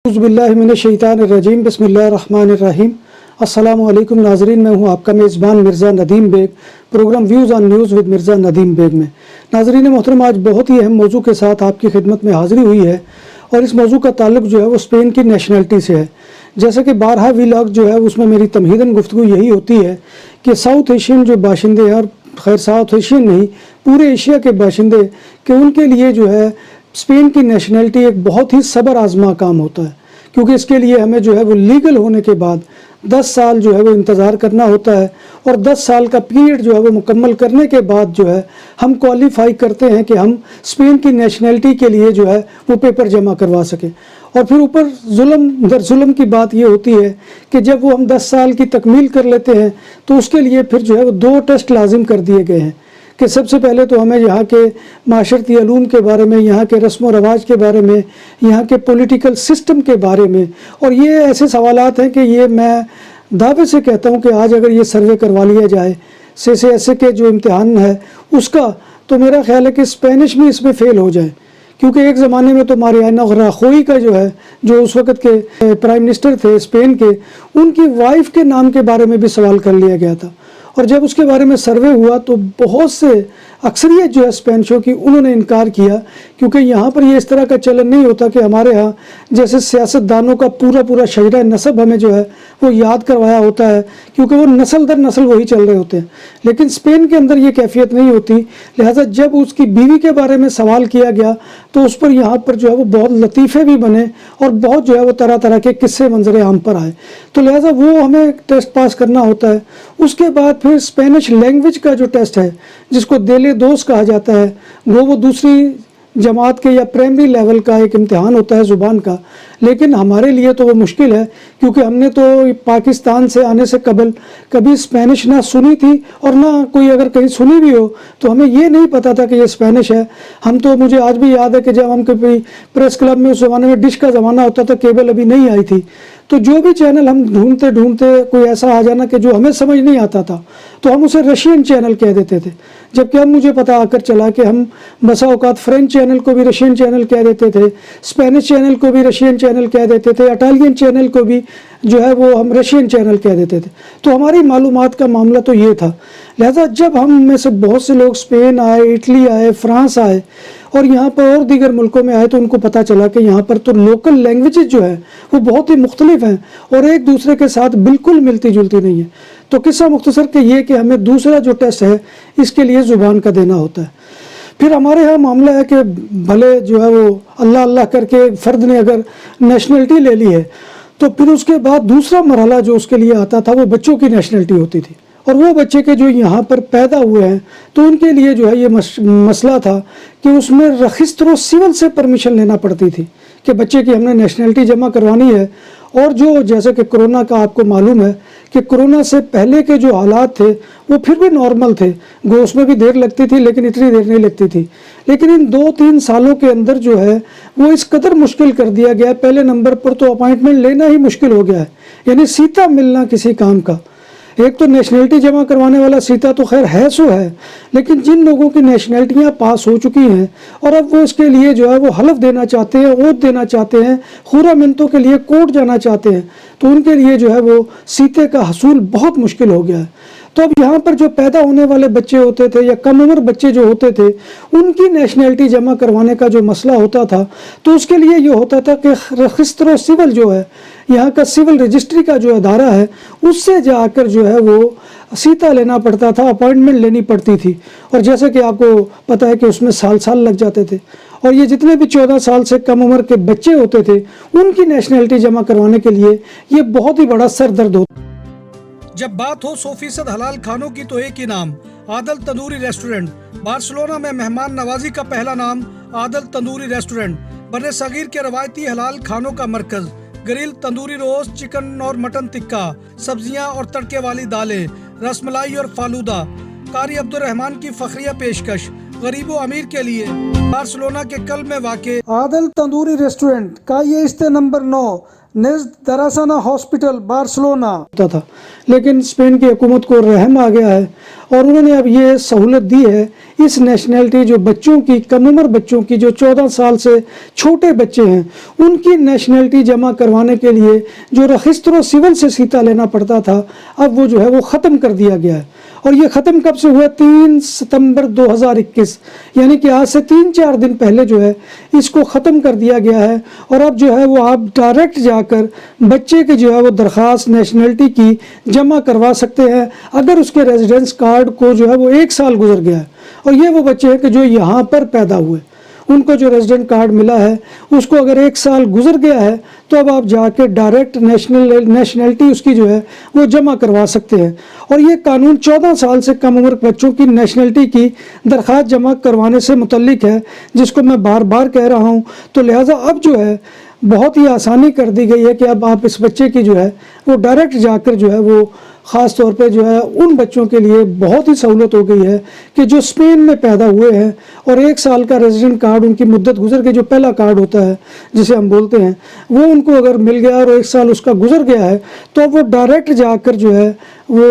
बिस्मिल्लाहिर्रहमानिर्रहीम बिस्मिल्लाहिर्रहमानिर्रहीम। अस्सलाम वालेकुम नाजरीन, मैं हूँ आपका मेज़बान Mirza Nadeem Baig, program views on news with Mirza Nadeem Baig में। नाजरीन मोहतरम, आज बहुत ही अहम मौजू के साथ आपकी खिदमत में हाज़िरी हुई है और इस मौजू का ताल्लुक जो है वो स्पेन की नेशनलिटी से है। जैसे कि बारहा व्लॉग जो है उसमें मेरी तमहीदन गुफ्तगू यही होती है कि साउथ एशियन जो बाशिंदे हैं, और खैर साउथ एशियन नहीं पूरे एशिया के बाशिंदे, कि उनके लिए जो है स्पेन की नेशनलिटी एक बहुत ही सब्र आजमा काम होता है, क्योंकि इसके लिए हमें जो है वो लीगल होने के बाद 10 साल जो है वो इंतज़ार करना होता है, और 10 साल का पीरियड जो है वो मुकम्मल करने के बाद जो है हम क्वालिफाई करते हैं कि हम स्पेन की नेशनलिटी के लिए जो है वो पेपर जमा करवा सकें। और फिर ऊपर जुल्म दर जुल्म की बात ये होती है कि जब वो हम 10 साल की तकमील कर लेते हैं तो उसके लिए फिर जो है वो 2 टेस्ट लाजिम कर दिए गए हैं कि सबसे पहले तो हमें यहाँ के माशरती अलूम के बारे में, यहाँ के रस्म व रवाज के बारे में, यहाँ के पॉलिटिकल सिस्टम के बारे में, और ये ऐसे सवालात हैं कि ये मैं दावे से कहता हूँ कि आज अगर ये सर्वे करवा लिया जाए CSE के जो इम्तिहान है उसका, तो मेरा ख्याल है कि स्पेनिश भी इसमें फ़ेल हो जाए। क्योंकि एक ज़माने में तो मारियाना राखोई का जो है, जो उस वक़्त के प्राइम मिनिस्टर थे स्पेन के, उनकी वाइफ के नाम के बारे में भी सवाल कर लिया गया था, और जब उसके बारे में सर्वे हुआ तो बहुत से अक्सरियत जो है स्पेनिशों की, उन्होंने इनकार किया, क्योंकि यहाँ पर ये इस तरह का चलन नहीं होता कि हमारे यहाँ जैसे सियासतदानों का पूरा शजरा नसब हमें जो है वो याद करवाया होता है, क्योंकि वो नस्ल दर नस्ल वही चल रहे होते हैं। लेकिन स्पेन के अंदर ये कैफियत नहीं होती, लिहाजा जब उसकी बीवी के बारे में सवाल किया गया तो उस पर यहाँ पर जो है वो बहुत लतीफ़े भी बने और बहुत जो है वो तरह तरह के किस्से मंजर आम पर आए। तो लिहाजा वो हमें टेस्ट पास करना होता है। उसके बाद फिर स्पेनिश लैंग्वेज का जो टेस्ट है, जिसको देले दोस कहा जाता है, वो दूसरी जमात के या प्राइमरी लेवल का एक इम्तिहान होता है ज़ुबान का। लेकिन हमारे लिए तो वो मुश्किल है, क्योंकि हमने तो पाकिस्तान से आने से कबल कभी स्पेनिश ना सुनी थी, और ना कोई अगर कहीं सुनी भी हो तो हमें ये नहीं पता था कि ये स्पेनिश है। हम तो, मुझे आज भी याद है कि जब हम कभी प्रेस क्लब में, उस ज़माने में डिश का ज़माना होता था, केबल अभी नहीं आई थी, तो जो भी चैनल हम ढूंढते ढूंढते कोई ऐसा आ जाना कि जो हमें समझ नहीं आता था, तो हम उसे रशियन चैनल कह देते थे। जबकि अब मुझे पता आकर चला कि हम बसा औकात फ्रेंच चैनल को भी रशियन चैनल कह देते थे, स्पेनिश चैनल को भी रशियन चैनल कह देते थे, इटालियन चैनल को भी जो है वो हम रशियन चैनल कह देते थे। तो हमारी मालूमात का मामला तो ये था। लिहाजा जब हम में से बहुत से लोग स्पेन आए, इटली आए, फ्रांस आए और यहाँ पर और दीगर मुल्कों में आए, तो उनको पता चला कि यहाँ पर तो लोकल लैंग्वेजेस जो है वो बहुत ही मुख्तलिफ हैं और एक दूसरे के साथ बिल्कुल मिलती जुलती नहीं है। तो किस्सा मुख्तसर के ये कि हमें दूसरा जो टेस्ट है इसके लिए ज़ुबान का देना होता है। फिर हमारे यहाँ मामला है कि भले जो है वो अल्लाह अल्लाह करके एक फ़र्द ने अगर नेशनलिटी ले ली है, तो फिर उसके बाद दूसरा मरहला जो उसके लिए आता था वो बच्चों की नेशनलिटी होती थी। और वो बच्चे के जो यहाँ पर पैदा हुए हैं तो उनके लिए जो है ये मसला था कि उसमें रजिस्टर सिविल से परमिशन लेना पड़ती थी कि बच्चे की हमने नेशनलिटी जमा करवानी है। और जो जैसे कि कोरोना का आपको मालूम है कि कोरोना से पहले के जो हालात थे वो फिर भी नॉर्मल थे, वो उसमें भी देर लगती थी लेकिन इतनी देर नहीं लगती थी। लेकिन इन 2-3 सालों के अंदर जो है वो इस कदर मुश्किल कर दिया गया, पहले नंबर पर तो अपॉइंटमेंट लेना ही मुश्किल हो गया है, यानी सीता मिलना किसी काम का। एक तो नेशनलिटी जमा करवाने वाला सीता तो खैर है सो है, लेकिन जिन लोगों की नेशनलिटियाँ पास हो चुकी हैं और अब वो इसके लिए जो है वो हलफ देना चाहते हैं, ओथ देना चाहते हैं, खुरा मिन्नतों के लिए कोर्ट जाना चाहते हैं, तो उनके लिए जो है वो सीते का हसूल बहुत मुश्किल हो गया है। तो अब यहाँ पर जो पैदा होने वाले बच्चे होते थे या कम उम्र बच्चे जो होते थे, उनकी नेशनलिटी जमा करवाने का जो मसला होता था, तो उसके लिए ये होता था कि रजिस्टर सिविल जो है, यहाँ का सिविल रजिस्ट्री का जो अदारा है, उससे जाकर जो है वो सीता लेना पड़ता था, अपॉइंटमेंट लेनी पड़ती थी। और जैसे कि आपको पता है कि उसमें साल लग जाते थे, और ये जितने भी 14 साल से कम उम्र के बच्चे होते थे उनकी नेशनलिटी जमा करवाने के लिए ये बहुत ही बड़ा सर दर्द होता। जब बात हो 100% हलाल खानों की तो एक ही नाम, आदल तंदूरी रेस्टोरेंट। बार्सिलोना में मेहमान नवाजी का पहला नाम आदल तंदूरी रेस्टोरेंट, बर्रे सगीर के रवायती हलाल खानों का मरकज। ग्रिल, तंदूरी रोस्ट, चिकन और मटन टिक्का, सब्जियां और तड़के वाली दालें, रसमलाई और फालूदा। कारी अब्दुर्रहमान की फखरिया पेशकश गरीबो अमीर के लिए। बार्सिलोना के कल में वाक़े आदल तंदूरी रेस्टोरेंट का ये इस्ते नंबर 9 نزد دراسانہ ہاسپٹل بارسلونا ہوتا تھا، لیکن اسپین کی حکومت کو رحم آ گیا ہے اور انہوں نے اب یہ سہولت دی ہے اس نیشنلٹی جو بچوں کی کم عمر بچوں کی جو 14 سال سے چھوٹے بچے ہیں ان کی نیشنلٹی جمع کروانے کے لیے جو رجسٹر سول سے سیتا لینا پڑتا تھا اب وہ جو ہے وہ ختم کر دیا گیا ہے۔ اور یہ ختم کب سے ہوا؟ 3 ستمبر 2021، یعنی کہ آج سے 3-4 دن پہلے جو ہے اس کو ختم کر دیا گیا ہے۔ اور اب جو ہے وہ آپ ڈائریکٹ جا کر بچے کے جو ہے وہ درخواست نیشنلٹی کی جمع کروا سکتے ہیں اگر اس کے ریزیڈنس کارڈ کو جو ہے وہ 1 سال گزر گیا ہے۔ اور یہ وہ بچے ہیں کہ جو یہاں پر پیدا ہوئے، ان کو جو ریزیڈنٹ کارڈ ملا ہے اس کو اگر 1 سال گزر گیا ہے تو اب آپ جا کے ڈائریکٹ نیشنلٹی اس کی جو ہے وہ جمع کروا سکتے ہیں۔ اور یہ قانون 14 سال سے کم عمر بچوں کی نیشنلٹی کی درخواست جمع کروانے سے متعلق ہے، جس کو میں بار بار کہہ رہا ہوں۔ تو لہٰذا اب جو ہے بہت ہی آسانی کر دی گئی ہے کہ اب آپ اس بچے کی جو ہے وہ ڈائریکٹ جا کر جو ہے وہ خاص طور پہ جو ہے ان بچوں کے لیے بہت ہی سہولت ہو گئی ہے کہ جو اسپین میں پیدا ہوئے ہیں اور 1 سال کا ریزیڈنٹ کارڈ ان کی مدت گزر کے جو پہلا کارڈ ہوتا ہے جسے ہم بولتے ہیں وہ ان کو اگر مل گیا اور 1 سال اس کا گزر گیا ہے تو اب وہ ڈائریکٹ جا کر جو ہے وہ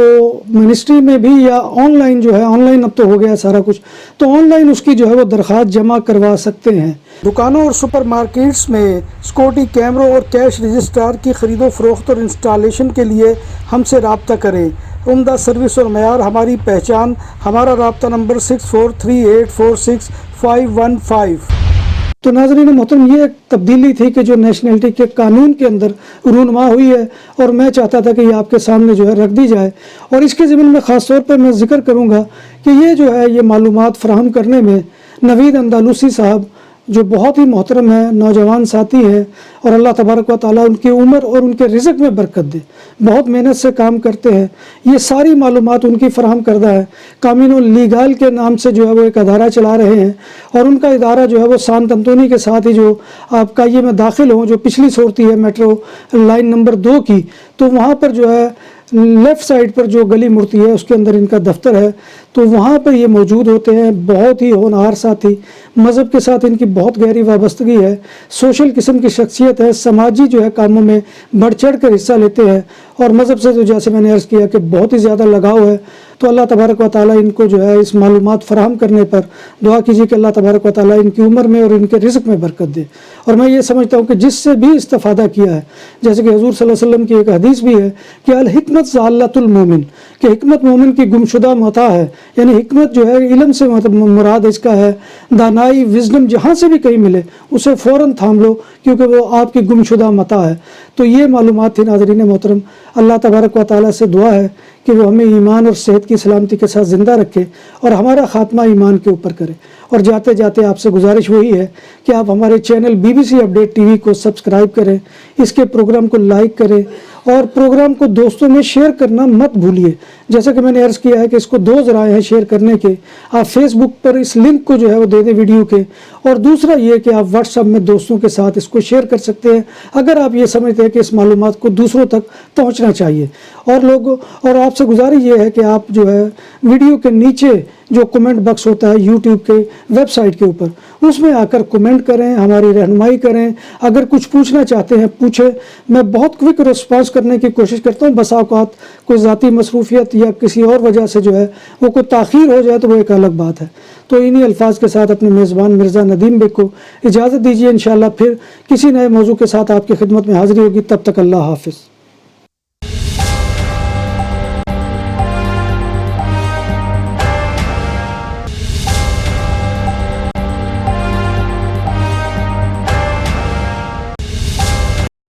منسٹری میں بھی یا آن لائن جو ہے آن لائن اب تو ہو گیا سارا کچھ، تو آن لائن اس کی جو ہے وہ درخواست جمع کروا سکتے ہیں۔ دکانوں اور سپر مارکیٹس میں سیکورٹی کیمروں اور کیش رجسٹرار کی خرید و فروخت اور انسٹالیشن کے لیے ہم سے رابطہ کریں۔ عمدہ سروس اور معیار ہماری پہچان۔ ہمارا رابطہ نمبر 6438465515۔ تو ناظرین محترم، یہ ایک تبدیلی تھی کہ جو نیشنلٹی کے قانون کے اندر رونما ہوئی ہے اور میں چاہتا تھا کہ یہ آپ کے سامنے جو ہے رکھ دی جائے۔ اور اس کے ضمن میں خاص طور پر میں ذکر کروں گا کہ یہ جو ہے یہ معلومات فراہم کرنے میں نوید اندالوسی صاحب جو بہت ہی محترم ہیں، نوجوان ساتھی ہیں، اور اللہ تبارک و تعالیٰ ان کی عمر اور ان کے رزق میں برکت دے، بہت محنت سے کام کرتے ہیں۔ یہ ساری معلومات ان کی فراہم کردہ ہے۔ کامینو لیگال کے نام سے جو ہے وہ ایک ادارہ چلا رہے ہیں اور ان کا ادارہ جو ہے وہ سانت انتونی کے ساتھ ہی جو آپ کائیے میں داخل ہوں، جو پچھلی صورتی ہے میٹرو لائن نمبر 2 کی، تو وہاں پر جو ہے لیفٹ سائڈ پر جو گلی مڑتی ہے اس کے اندر ان کا دفتر ہے، تو وہاں پر یہ موجود ہوتے ہیں۔ بہت ہی ہونہار ساتھی، مذہب کے ساتھ ان کی بہت گہری وابستگی ہے، سوشل قسم کی شخصیت ہے، سماجی جو ہے کاموں میں بڑھ چڑھ کر حصہ لیتے ہیں اور مذہب سے تو جیسے میں نے عرض کیا کہ بہت ہی زیادہ لگاؤ ہے۔ تو اللہ تبارک و تعالیٰ ان کو جو ہے اس معلومات فراہم کرنے پر دعا کیجیے کہ اللہ تبارک و تعالیٰ ان کی عمر میں اور ان کے رزق میں برکت دے۔ اور میں یہ سمجھتا ہوں کہ جس سے بھی استفادہ کیا ہے، جیسے کہ حضور صلی اللہ علیہ وسلم کی ایک حدیث بھی ہے کہ الحکمت ضالۃ المومن، کہ حکمت مومن کی گمشدہ متاع ہے، یعنی حکمت جو ہے علم سے مراد اس کا ہے، دانائی وزڈم جہاں سے بھی کہیں ملے اسے فوراً تھام لو کیونکہ وہ آپ کی گمشدہ متاع ہے۔ تو یہ معلومات تھی ناظرین محترم۔ اللہ تبارک و تعالیٰ سے دعا ہے کہ وہ ہمیں ایمان اور صحت کی سلامتی کے ساتھ زندہ رکھے اور ہمارا خاتمہ ایمان کے اوپر کرے۔ اور جاتے جاتے آپ سے گزارش وہی ہے کہ آپ ہمارے چینل BBC اپڈیٹ TV کو سبسکرائب کریں، اس کے پروگرام کو لائک کریں اور پروگرام کو دوستوں میں شیئر کرنا مت بھولیے۔ جیسا کہ میں نے عرض کیا ہے کہ اس کو 2 ذرائع ہیں شیئر کرنے کے، آپ فیس بک پر اس لنک کو جو ہے وہ دے دیں ویڈیو کے، اور دوسرا یہ کہ آپ واٹس ایپ میں دوستوں کے ساتھ اس کو شیئر کر سکتے ہیں اگر آپ یہ سمجھتے ہیں کہ اس معلومات کو دوسروں تک پہنچنا چاہیے۔ اور آپ سے گزارش یہ ہے کہ آپ جو ہے ویڈیو کے نیچے جو کمنٹ باکس ہوتا ہے یوٹیوب کے ویب سائٹ کے اوپر، اس میں آ کر کمنٹ کریں، ہماری رہنمائی کریں، اگر کچھ پوچھنا چاہتے ہیں پوچھیں۔ میں بہت کوئک رسپانس کرنے کی کوشش کرتا ہوں، بسا اوقات کوئی ذاتی مصروفیت یا کسی اور وجہ سے جو ہے وہ کوئی تاخیر ہو جائے تو وہ ایک الگ بات ہے۔ تو انہی الفاظ کے ساتھ اپنے میزبان مرزا ندیم بیگ کو اجازت دیجیے، انشاءاللہ پھر کسی نئے موضوع کے ساتھ آپ کی خدمت میں حاضری ہوگی۔ تب تک اللہ حافظ۔